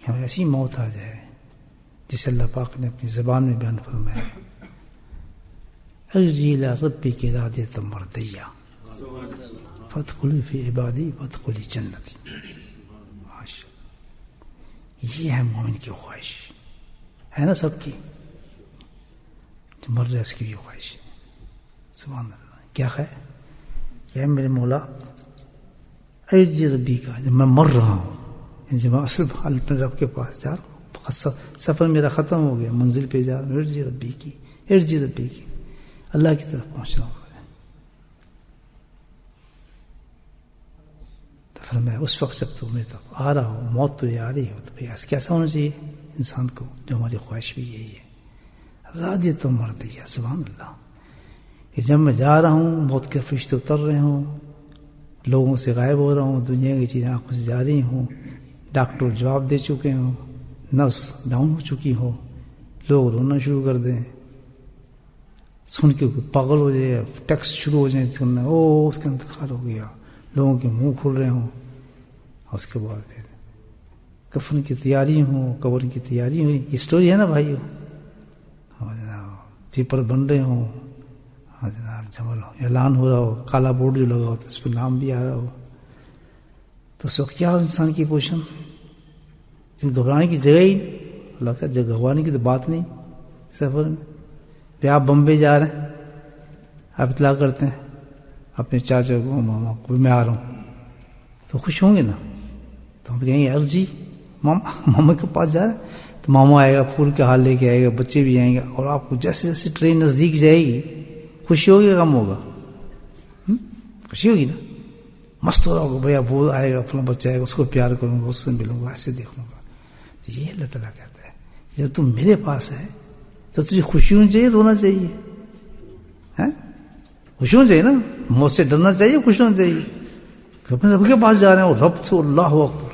کہ ہمیں ایسی موت آ جائے جسے اللہ پاک نے اپنی زبان میں بیان فرمایا، ارجی الی ربک راضیۃ مرضیہ فادخلی فی عبادی وادخلی جنتی. یہ ہے مومن کی خواہش، ہے نا سب کی، جو مر رہا ہے اس کی بھی خواہش ہے. سبحان اللہ. کیا ہے کہ میرے مولا ارجی ربی کا، جب میں مر رہا ہوں، جب میں اصل حال پر رب کے پاس جا رہا ہوں، سفر میرا ختم ہو گیا، منزل پہ جا رہا ہوں، ارجی ربی کی، ارجی ربی کی، اللہ کی طرف پہنچ رہا ہوں. میں اس وقت جب تو میرے طرف آ رہا ہوں، موت تو یہ آ رہی ہو، تو پھر کیسا ہونا چاہیے انسان کو؟ جو ہماری خواہش بھی یہی ہے، راضیۃ مرضیہ. سبحان اللہ. کہ جب میں جا رہا ہوں، موت کے فرشتے اتر رہے ہوں، لوگوں سے غائب ہو رہا ہوں، دنیا کی چیزیں آنکھوں سے جا رہی ہوں، ڈاکٹر جواب دے چکے ہوں، نفس ڈاؤن ہو چکی ہو، لوگ رونا شروع کر دیں، سن کے پاگل ہو جائے، ٹیکسٹ شروع ہو جائیں سننا، او اس کا انتقال ہو گیا، لوگوں کے منہ کھل رہے ہوں. اور اس کے بعد پھر کفن کی تیاری ہوں، قبر کی تیاری ہوئی. یہ سٹوری ہے نا بھائیو. ہاں جناب، پیپر بن رہے ہوں، ہاں جناب، جمل اعلان ہو رہا ہو، کالا بورڈ جو لگا ہو تو اس پہ نام بھی آ رہا ہو، تو اس وقت کیا ہو انسان کی پوزیشن؟ گھبرانے کی جگہ ہی، اللہ کا گھبرانے کی تو بات نہیں. سفر میں پھر آپ بمبئی جا رہے ہیں، آپ اطلاع کرتے ہیں اپنے چاچا کو، ماما کو، میں آ رہا ہوں، تو خوش ہوں گے نا؟ تو ہم کہیں گے یار جی ماما کے پاس جا رہے ہیں، تو ماما آئے گا، پھول کے ہار لے کے آئے گا، بچے بھی آئیں گے، اور آپ کو جیسے جیسے ٹرین نزدیک جائے گی، خوشی ہوگی یا غم ہوگا؟ خوشی ہوگی نا، مست ہو رہا ہوگا، بھیا وہ آئے گا، فلاں بچہ آئے گا، اس کو پیار کروں گا، اس سے ملوں گا، ایسے دیکھوں گا. تو یہ اللہ تعالیٰ کہتا ہے جب تم میرے پاس ہے تو تجھے خوشی ہونی چاہیے، رونا چاہیے؟ خوشی ہونی چاہیے نا، موت سے ڈرنا چاہیے، خوشی ہونی چاہیے کہ اپنے رب کے پاس جا رہے ہیں. اور رب تو اللہ اکبر،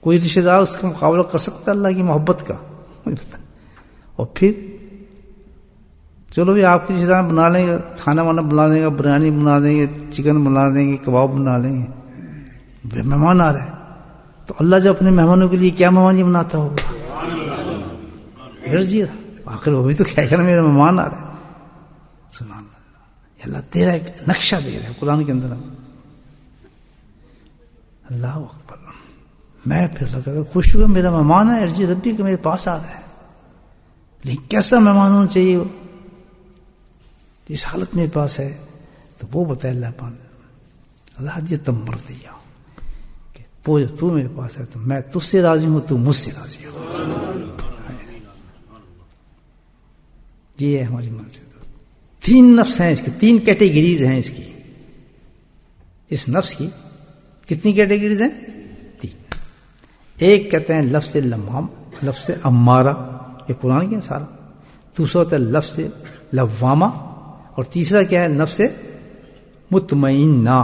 کوئی رشتے دار اس کا مقابلہ کر سکتا ہے اللہ کی محبت کا؟ اور پھر چلو بھی آپ کے رشتے دار بنا لیں گے، کھانا وانا بنا دیں گے، بریانی بنا دیں گے، چکن بنا دیں گے، کباب بنا لیں گے، مہمان آ رہے ہیں، تو اللہ جب اپنے مہمانوں کے لیے کیا مہمان بناتا ہوگا؟ جی آخر وہ بھی تو کیا کرنا، میرے مہمان آ رہے ہیں. سبحان اللہ. اللہ تیرا ایک نقشہ دے رہا ہے قرآن کے اندر. اللہ اکبر. میں پھر لگا خوش ہوا، میرا مہمان ہے، ارجی ربی کہ میرے پاس آ رہا ہے، لیکن کیسا مہمان ہونا چاہیے وہ؟ اس حالت میرے پاس ہے تو وہ بتائے اللہ پاک، راضیۃ مرضیہ، کہ وہ جو تو میرے پاس ہے تو میں تجھ سے راضی ہوں، تو مجھ سے راضی ہوں. یہ ہے ہماری منزل. 3 نفس ہیں اس کی، 3 کیٹیگریز ہیں اس کی. اس نفس کی کتنی کیٹیگریز ہیں؟ 3. ایک کہتے ہیں لفظ لمام، لفظ امارہ، یہ قرآن کے سارا. دوسرا ہوتا ہے لفظ لوامہ، اور تیسرا کیا ہے؟ نفس مطمئنہ.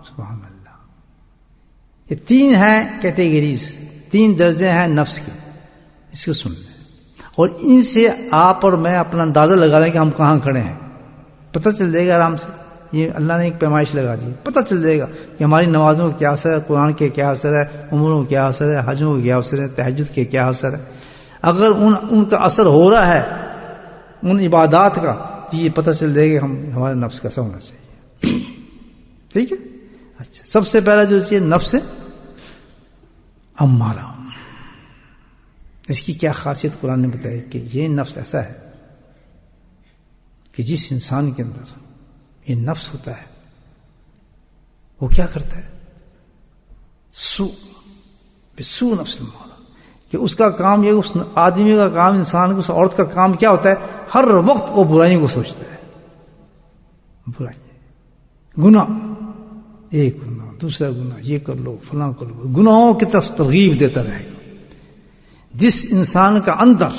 سبحان اللہ. یہ 3 ہیں کیٹیگریز، 3 درجے ہیں نفس کے. اس کو سن لیں، اور ان سے آپ اور میں اپنا اندازہ لگا لیں کہ ہم کہاں کھڑے ہیں. پتہ چل جائے گا آرام سے. یہ اللہ نے ایک پیمائش لگا دی، پتہ چل جائے گا کہ ہماری نمازوں کا کیا اثر ہے، قرآن کے کیا اثر ہے، عمروں کا کیا اثر ہے، حجوں کا کیا اثر ہے، تہجد کے کیا اثر ہے. اگر ان کا اثر ہو رہا ہے ان عبادات کا، تو یہ پتہ چل جائے گا ہمارے نفس کیسا ہونا چاہیے. ٹھیک ہے. اچھا، سب سے پہلا جو چیز نفس امارہ، اس کی کیا خاصیت قرآن نے بتائی کہ یہ نفس ایسا ہے کہ جس انسان کے اندر یہ نفس ہوتا ہے وہ کیا کرتا ہے؟ سو نفس امارہ، کہ اس کا کام یہ، اس آدمی کا کام، انسان کو، اس عورت کا کام کیا ہوتا ہے؟ ہر وقت وہ برائیوں کو سوچتا ہے. برائی، گناہ، ایک گناہ، دوسرا گناہ، یہ کر لو، فلاں کر لو، گناہوں کی طرف ترغیب دیتا رہے گا. جس انسان کا اندر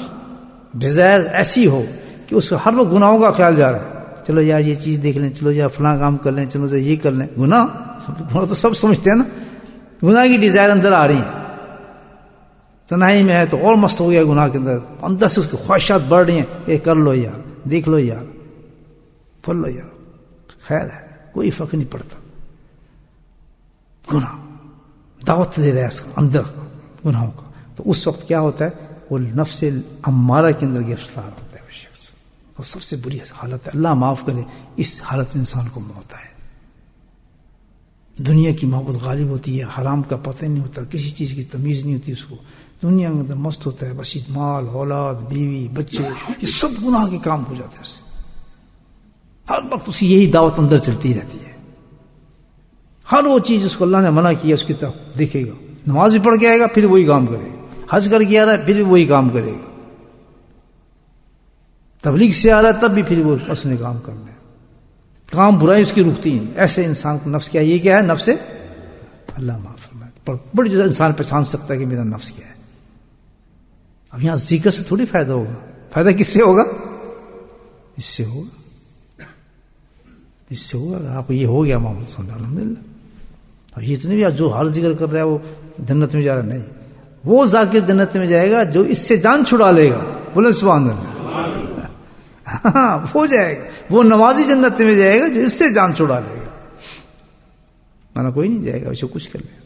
ڈیزائر ایسی ہو کہ اس کو ہر وقت گناہوں کا خیال جا رہا ہے، چلو یار یہ چیز دیکھ لیں، چلو یار فلاں کام کر لیں، چلو یہ کر لیں. گناہ تو سب سمجھتے ہیں نا، گناہ کی ڈیزائر اندر آ رہی ہیں. تنہائی میں ہے تو اور مست ہو گیا گناہ کے اندر، اندر سے اس کی خواہشات بڑھ رہی ہیں، یہ کر لو یار، دیکھ لو یار، پڑھ لو یار، خیر ہے، کوئی فرق نہیں پڑتا. گناہ دعوت دے رہا ہے اس کو اندر گناہوں کا. تو اس وقت کیا ہوتا ہے, وہ نفس امارہ کے اندر گرفتار ہوتا ہے وہ شخص. اور سب سے بری حالت ہے, اللہ معاف کرے, اس حالت میں انسان کو موت ہے. دنیا کی محبت غالب ہوتی ہے, حرام کا پتہ نہیں ہوتا, کسی چیز کی تمیز نہیں ہوتی اس کو, دنیا کے اندر مست ہوتا ہے, بس مال, اولاد, بیوی, بچے, یہ سب گناہ کے کام ہو جاتے ہیں اس سے. ہر وقت اسی یہی دعوت اندر چلتی رہتی ہے. ہر وہ چیز اس کو اللہ نے منع کیا اس کی طرف دیکھے گا. نماز بھی پڑھ کے آئے گا پھر وہی کام کرے گا, حج کر کے آ رہا ہے پھر وہی کام کرے گا, تبلیغ سے آ رہا ہے تب بھی پھر وہ اس نے کام کرنا ہے. کام برائی اس کی رکتی نہیں. ایسے انسان کو نفس کیا ہے, یہ کیا ہے نفس ہے, اللہ معاف فرمائے. پر بڑی جگہ انسان پہچان سکتا ہے کہ میرا نفس کیا ہے. اب یہاں ذکر سے تھوڑی فائدہ ہوگا, فائدہ کس سے ہوگا, اس سے ہوگا, اس سے ہوگا. آپ یہ ہو گیا محمد صلی اللہ علیہ وسلم الحمدللہ. اب یہ تو نہیں جو ہر ذکر کر رہا ہے وہ جنت میں جا رہا, نہیں. وہ ذاکر جنت میں جائے گا جو اس سے جان چھڑا لے گا. بولے سبحان اللہ. ہاں وہ جائے گا. وہ نمازی جنت میں جائے گا جو اس سے جان چھڑا لے گا, مانا کوئی نہیں جائے گا اسے کچھ کر لے.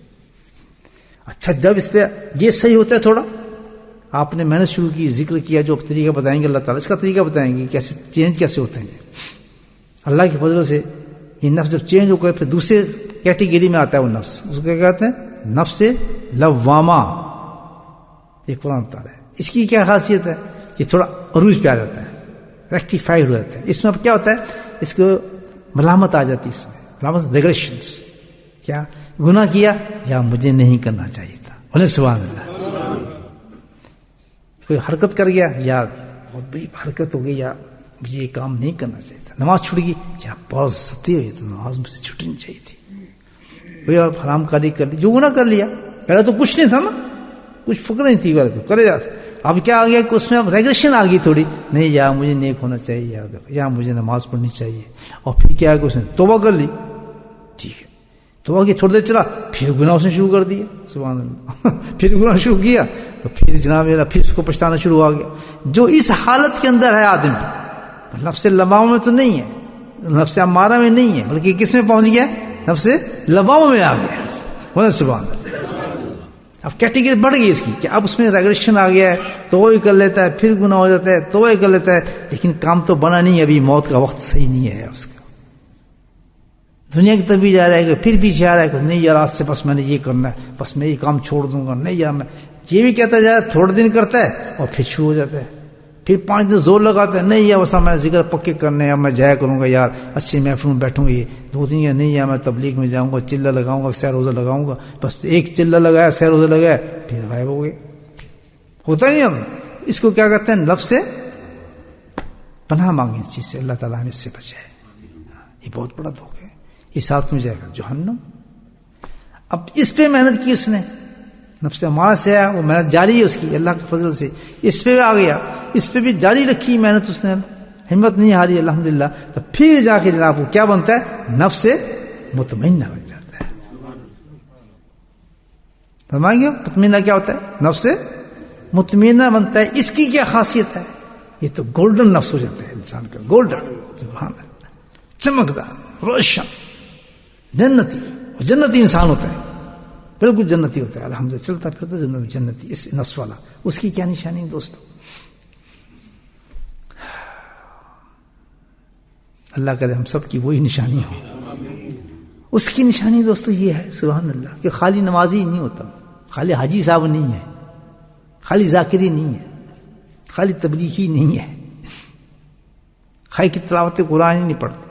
اچھا جب اس پہ یہ صحیح ہوتا ہے, تھوڑا آپ نے محنت شروع کی, ذکر کیا, جو طریقہ بتائیں گے اللہ تعالیٰ, اس کا طریقہ بتائیں گے کیسے چینج کیسے ہوتے ہیں. اللہ کی فضل سے یہ نفس جب چینج ہو گئے پھر دوسرے کیٹیگری میں آتا ہے وہ نفس, اس کو کیا کہتے ہیں, نفس لوامہ. ایک قرآن بتا رہا ہے اس کی کیا خاصیت ہے, یہ تھوڑا عروج پہ آ جاتا ہے, ریکٹیفائڈ ہو جاتا ہے. اس میں اب کیا ہوتا ہے, اس کو ملامت آ جاتی ہے, اس میں ملامت, ریگریشنز. کیا گناہ کیا یا مجھے نہیں کرنا چاہیے تھا, بولے سبحان اللہ. کوئی حرکت کر گیا یا بہت بڑی حرکت ہو گئی یا مجھے یہ کام نہیں کرنا چاہیے تھا. نماز چھوٹ گئی یا بہت ستی ہوئی تو نماز مجھ سے چھوٹنی چاہیے تھی. کوئی حرام کاری کر لی, جو گناہ کر لیا, پہلے تو کچھ نہیں تھا نا, کچھ فکر نہیں تھی, پہلے تو کرے جاتے. اب کیا آ گیا کہ اس میں اب ریگریشن آ گئی تھوڑی, نہیں یا مجھے نیک ہونا چاہیے, یا مجھے نماز پڑھنی چاہیے. اور پھر کیا ہے کہ اس نے توبہ کر لی, ٹھیک ہے, توبہ کی تھوڑی دیر چلا, پھر گناہ اس نے شروع کر دیا. سبحان اللہ. پھر گناہ شروع کیا تو پھر جناب میرا پھر اس کو پچھتانا شروع ہو گیا. جو اس حالت کے اندر ہے آدمی, نفس لواؤ میں تو نہیں ہے, نفس امارہ میں نہیں ہے, بلکہ کس میں پہنچ گیا, نفس لواؤ میں آ گیا. بولے سبحان اللہ. اب کیٹیگری بڑھ گئی اس کی کہ اب اس میں ریگریشن آ گیا ہے, تو وہ کر لیتا ہے, پھر گناہ ہو جاتا ہے, تو وہ کر لیتا ہے, لیکن کام تو بنا نہیں, ابھی موت کا وقت صحیح نہیں ہے اس کا. دنیا کی طرف بھی جا رہا ہے, پھر پیچھے آ رہا ہے کہ نہیں یار آج سے بس میں نے یہ کرنا ہے, بس میں یہ کام چھوڑ دوں گا, نہیں یار میں یہ بھی کہتا جا رہا ہے, تھوڑے دن کرتا ہے اور پھر شروع ہو جاتا ہے, پھر 5 دن زور لگاتا ہے, نہیں یار ویسا میں ذکر پکے کرنے ہیں, اب میں جایا کروں گا یار, اچھی محفل میں بیٹھوں گی 2 دن, یا نہیں یار میں تبلیغ میں جاؤں گا, چلہ لگاؤں گا, سیر روزہ لگاؤں گا, بس ایک چلہ لگایا, سیر روزہ لگایا, پھر غائب ہو گئے. ہوتا نہیں. اب اس کو کیا کہتے ہیں, نفس سے پناہ مانگیں اس چیز سے, اللہ تعالیٰ نے اس سے بچائے. یہ بہت بڑا دھوکہ ہے, یہ ساتھ میں جائے گا جہنم. اب اس پہ محنت کی اس نے, نفس ہمارا سے آیا, وہ محنت جاری ہے اس کی اللہ کے فضل سے, اس پہ آ گیا, اس پہ بھی جاری رکھی محنت اس نے, ہمت نہیں ہاری الحمدللہ. تو پھر جا کے جناب وہ کیا بنتا ہے, نفس مطمئنہ بن جاتا ہے. سمجھ گے مطمئنہ کیا ہوتا ہے, نفس مطمئنہ بنتا ہے. اس کی کیا خاصیت ہے, یہ تو گولڈن نفس ہو جاتا ہے انسان کا, گولڈن, سبحان اللہ, چمکدار, روشن, جنتی. جنتی انسان ہوتا ہے, بالکل جنتی ہوتا ہے الحمدللہ, چلتا پھرتا جنتی. اس نفس والا, اس کی کیا نشانی ہے دوستو, اللہ کرے ہم سب کی وہی نشانی ہو. اس کی نشانی دوستو یہ ہے سبحان اللہ کہ خالی نمازی نہیں ہوتا, خالی حاجی صاحب نہیں ہے, خالی ذاکری نہیں ہے, خالی تبلیغی نہیں ہے, خالی کی تلاوت قرآن ہی نہیں پڑھتے,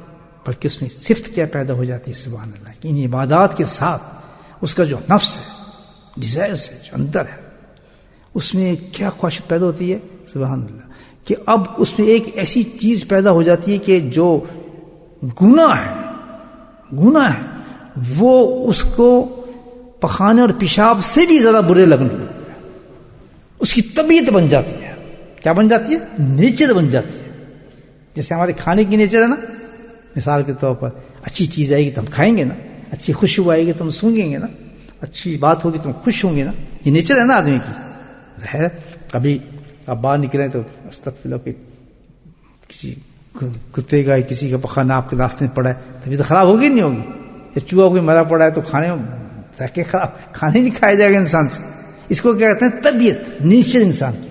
بلکہ اس میں صفت کیا پیدا ہو جاتی ہے سبحان اللہ کہ ان عبادات کے ساتھ اس کا جو نفس ہے, ڈیزائرز ہے, جو اندر ہے, اس میں کیا خواہش پیدا ہوتی ہے سبحان اللہ کہ اب اس میں ایک ایسی چیز پیدا ہو جاتی ہے کہ جو گناہ ہے وہ اس کو پخانے اور پیشاب سے بھی زیادہ برے لگنے لگتے ہیں. اس کی طبیعت بن جاتی ہے, کیا بن جاتی ہے, نیچر بن جاتی ہے. جیسے ہمارے کھانے کی نیچر ہے نا, مثال کے طور پر اچھی چیز آئے گی تو ہم کھائیں گے نا, اچھی خوشبو آئے گی تو ہم سونگیں گے نا, اچھی بات ہوگی تو ہم خوش ہوں گے نا. یہ نیچر ہے نا آدمی کی. ظاہر کبھی آپ باہر نکلیں تو استغفر اللہ کہ کسی کتے کا کسی کا پخانا آپ کے راستے میں پڑا ہے, تبھی تو خراب ہوگی نہیں ہوگی. یا چوہا کوئی مرا پڑا ہے تو کھانے میں خراب, کھانے نہیں کھایا جائے گا انسان سے. اس کو کیا کہتے ہیں؟ طبیعت، نیچر انسان کی.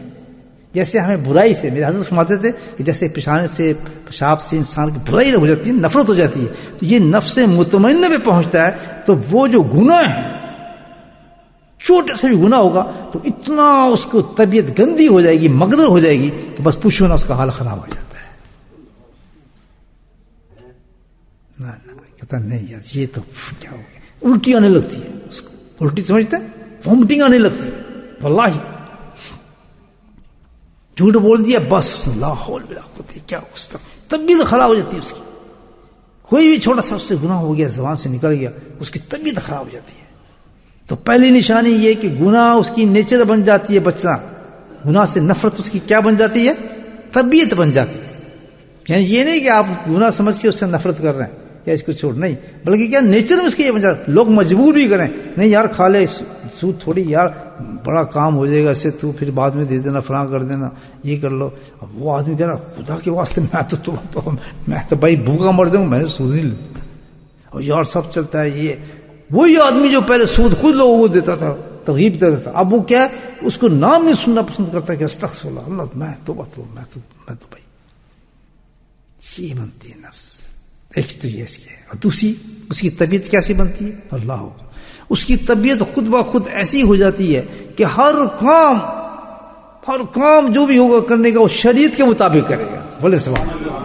جیسے ہمیں برائی سے، میرے حضرت فرماتے تھے کہ جیسے پیشانے سے، پیشاب سے انسان کی برائی ہو جاتی ہے، نفرت ہو جاتی ہے، تو یہ نفس مطمئنہ پہ پہنچتا ہے تو وہ جو گناہ ہے، چھوٹا سا بھی گناہ ہوگا تو اتنا اس کو طبیعت گندی ہو جائے گی، مغدر ہو جائے گی کہ بس پوچھو نا، اس کا حال خراب ہو جاتا ہے. کہتا نہیں یار یہ تو کیا ہو گیا، الٹی آنے لگتی ہے اس کو، الٹی سمجھتے ہیں، وامٹنگ آنے لگتی ہے. واللہ جھوٹ بول دیا بس لا حول ولا قوت، کیا اس کا طبیعت خراب ہو جاتی ہے اس کی. کوئی بھی چھوٹا سا اس سے گناہ ہو گیا، زبان سے نکل گیا، اس کی طبیعت خراب ہو جاتی ہے. تو پہلی نشانی یہ کہ گناہ اس کی نیچر بن جاتی ہے، بچنا گناہ سے نفرت اس کی کیا بن جاتی ہے؟ طبیعت بن جاتی ہے. یعنی یہ نہیں کہ آپ گناہ سمجھ کے اس سے نفرت کر رہے ہیں یا اس کو چھوڑ، نہیں، بلکہ کیا نیچر میں اس کی یہ بن جاتا ہے. لوگ مجبور بھی کریں، نہیں یار کھا لے سود تھوڑی، یار بڑا کام ہو جائے گا اس سے، تو پھر بعد میں دے دینا، فلاں کر دینا، یہ کر لو. اب وہ آدمی کہہ رہا خدا کے واسطے میں تو بھائی بھوکا مر جاؤں، میں نے سود نہیں لیتا، اور یار سب چلتا ہے. یہ وہی آدمی جو پہلے سود خود لوگوں کو دیتا تھا، ترغیب دیتا تھا، اب وہ کیا ہے، اس کو نام نہیں سننا پسند کرتا کہ استغفر اللہ، اللہ میں تو بھائی. یہ بنتی ہے نفس. ایک تو یہ اس کی ہے، اور دوسری اس کی طبیعت کیسی بنتی ہے؟ اللہ ہوگا. اس کی طبیعت خود بخود ایسی ہو جاتی ہے کہ ہر کام جو بھی ہوگا کرنے کا وہ شریعت کے مطابق کرے گا. بولے سبحان اللہ.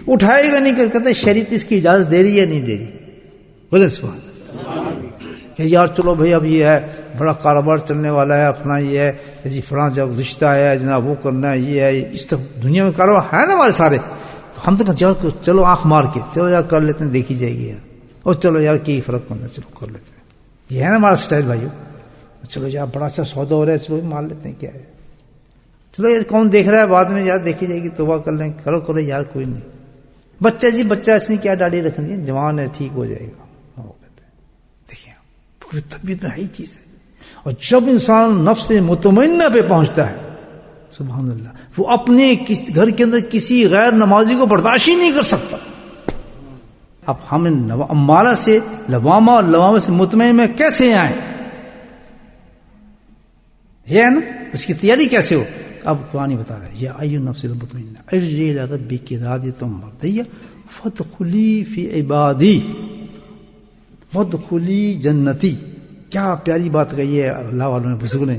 اٹھائے گا نہیں، کہتے شریعت اس کی اجازت دے رہی ہے نہیں دے رہی. بولے سبحان اللہ. کہ یار چلو بھائی اب یہ ہے بڑا کاروبار چلنے والا ہے اپنا، یہ ہے جی فلاں جب رشتہ ہے جناب وہ کرنا ہے، یہ ہے اس طرح دنیا میں کاروبار ہے نا ہمارے سارے. ہم تو چلو آنکھ مار کے چلو یار کر لیتے ہیں، دیکھی جائے گی یار، اور چلو یار کی فرق پڑنا، چلو کر لیتے ہیں. یہ ہے نا ہمارا سٹائل بھائیو. چلو یار بڑا اچھا سودا ہو رہا ہے، چلو مار لیتے ہیں، کیا ہے، چلو یار کون دیکھ رہا ہے، بعد میں یار دیکھی جائے گی، توبہ کر لیں، کرو یار کوئی نہیں. بچہ جی بچہ اس نے کیا داڑھی رکھنی ہے، جوان ہے ٹھیک ہو جائے گا. دیکھیں پوری طبیعت میں ہے چیز ہے. اور جب انسان نفس مطمئنہ پہ پہنچتا ہے، سبحان اللہ، وہ اپنے گھر کے اندر کسی غیر نمازی کو برداشت ہی نہیں کر سکتا. اب ہم امارہ سے لوامہ اور لوامہ سے مطمئن میں کیسے آئیں؟ یہ ہے نا، اس کی تیاری کیسے ہو؟ اب قرآن بتا رہا ہے یا ایھا النفس المطمئنہ ارجعی الی ربک راضیۃ مرضیہ فادخلی فی عبادی وادخلی جنتی. کیا پیاری بات کہی ہے اللہ والوں نے، بزرگوں نے،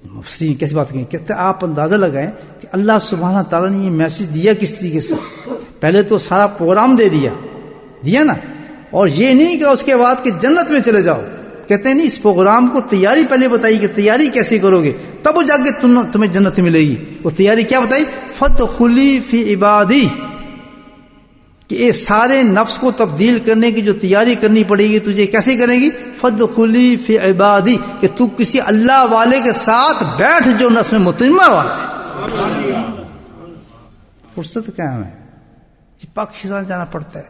مفسرین کیسی بات کہیں. کہتے ہیں آپ اندازہ لگائیں کہ اللہ سبحانہ تعالیٰ نے یہ میسج دیا کس طریقے سے. پہلے تو سارا پروگرام دے دیا نا، اور یہ نہیں کہ اس کے بعد کہ جنت میں چلے جاؤ. کہتے ہیں نہیں، اس پروگرام کو تیاری پہلے بتائی کہ تیاری کیسے کرو گے تب وہ جا کے تمہیں جنت ملے گی. وہ تیاری کیا بتائی؟ فادخلی فی عبادی، کہ یہ سارے نفس کو تبدیل کرنے کی جو تیاری کرنی پڑے گی تجھے، کیسے کرے گی؟ فادخلی فی عبادی، کہ تو کسی اللہ والے کے ساتھ بیٹھ جو نفس میں مطمئنہ والا ہے. فرصت کیا ہے؟ پاکستان جانا پڑتا ہے.